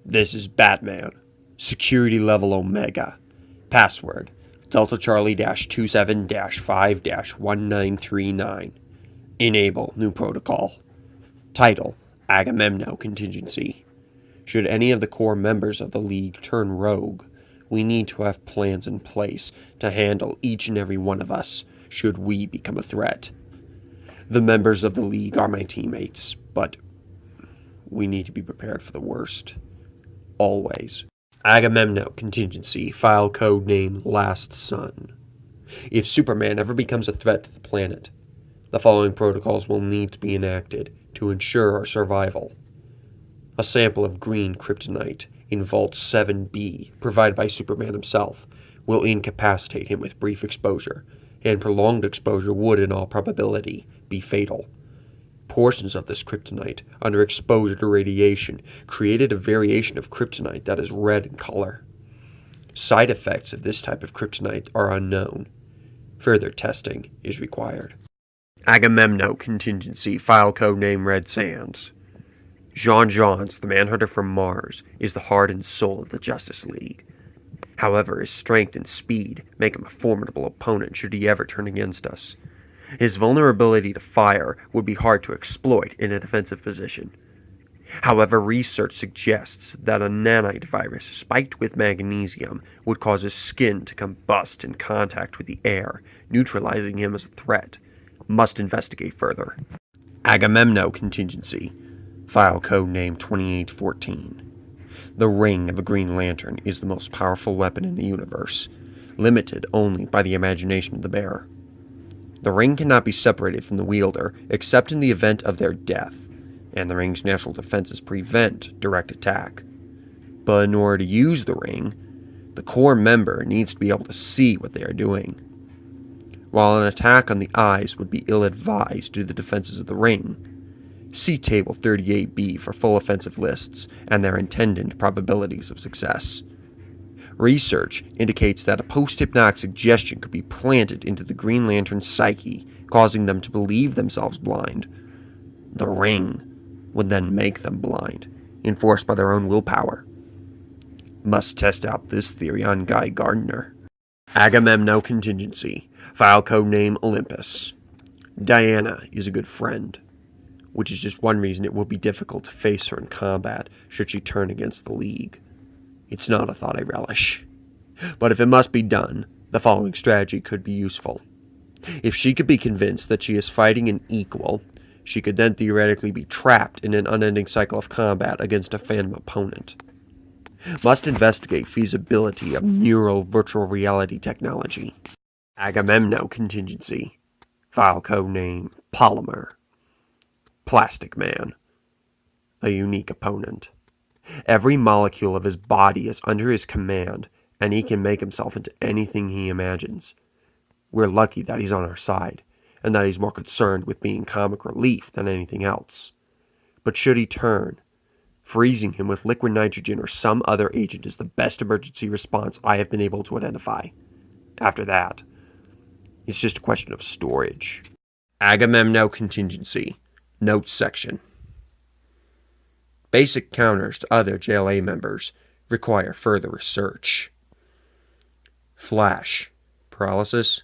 This is Batman. Security level Omega. Password Delta Charlie 27 5 1939. Enable new protocol. Title Agamemnon Contingency. Should any of the core members of the League turn rogue, we need to have plans in place to handle each and every one of us should we become a threat. The members of the League are my teammates, but we need to be prepared for the worst. Always. Agamemnon Contingency, file code name Last Son. If Superman ever becomes a threat to the planet, the following protocols will need to be enacted to ensure our survival. A sample of green kryptonite in Vault 7B, provided by Superman himself, will incapacitate him with brief exposure, and prolonged exposure would, in all probability, be fatal. Portions of this kryptonite, under exposure to radiation, created a variation of kryptonite that is red in color. Side effects of this type of kryptonite are unknown. Further testing is required. Agamemnon Contingency, file code name Red Sands. Jean Johns, the Manhunter from Mars, is the heart and soul of the Justice League. However, his strength and speed make him a formidable opponent should he ever turn against us. His vulnerability to fire would be hard to exploit in a defensive position. However, research suggests that a nanite virus spiked with magnesium would cause his skin to combust in contact with the air, neutralizing him as a threat. Must investigate further. Agamemnon Contingency, file code name 2814. The ring of a Green Lantern is the most powerful weapon in the universe, limited only by the imagination of the bearer. The ring cannot be separated from the wielder except in the event of their death, and the ring's natural defenses prevent direct attack. But in order to use the ring, the core member needs to be able to see what they are doing. While an attack on the eyes would be ill-advised due to the defenses of the ring, see Table 38B for full offensive lists and their intended probabilities of success. Research indicates that a post-hypnotic suggestion could be planted into the Green Lantern's psyche, causing them to believe themselves blind. The ring would then make them blind, enforced by their own willpower. Must test out this theory on Guy Gardner. Agamemnon Contingency, file code name Olympus. Diana is a good friend, which is just one reason it will be difficult to face her in combat should she turn against the League. It's not a thought I relish. But if it must be done, the following strategy could be useful. If she could be convinced that she is fighting an equal, she could then theoretically be trapped in an unending cycle of combat against a phantom opponent. Must investigate feasibility of neural virtual reality technology. Agamemnon Contingency, file code name Polymer. Plastic Man, a unique opponent. Every molecule of his body is under his command, and he can make himself into anything he imagines. We're lucky that he's on our side, and that he's more concerned with being comic relief than anything else. But should he turn, freezing him with liquid nitrogen or some other agent is the best emergency response I have been able to identify. After that, it's just a question of storage. Agamemnon Contingency, Notes section. Basic counters to other JLA members require further research. Flash, paralysis.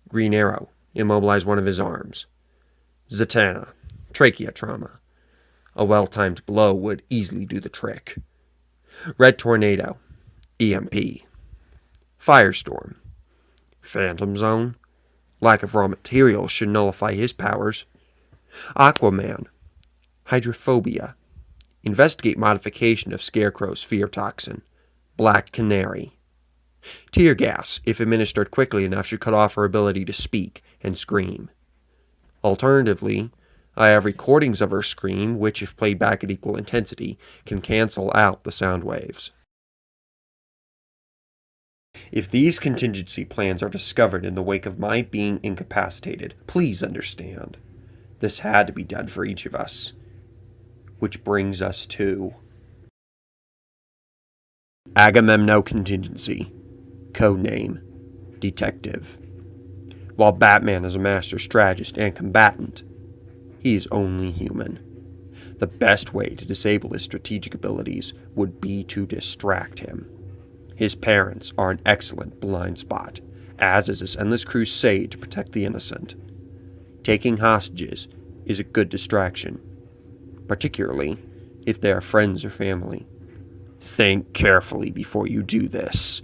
Green Arrow, immobilize one of his arms. Zatanna, trachea trauma. A well-timed blow would easily do the trick. Red Tornado, EMP. Firestorm, Phantom Zone. Lack of raw materials should nullify his powers. Aquaman, hydrophobia. Investigate modification of Scarecrow's fear toxin. Black Canary. Tear gas, if administered quickly enough, should cut off her ability to speak and scream. Alternatively, I have recordings of her scream, which, if played back at equal intensity, can cancel out the sound waves. If these contingency plans are discovered in the wake of my being incapacitated, please understand, this had to be done for each of us. Which brings us to Agamemnon Contingency, codename Detective. While Batman is a master strategist and combatant, he is only human. The best way to disable his strategic abilities would be to distract him. His parents are an excellent blind spot, as is his endless crusade to protect the innocent. Taking hostages is a good distraction, particularly if they are friends or family. Think carefully before you do this.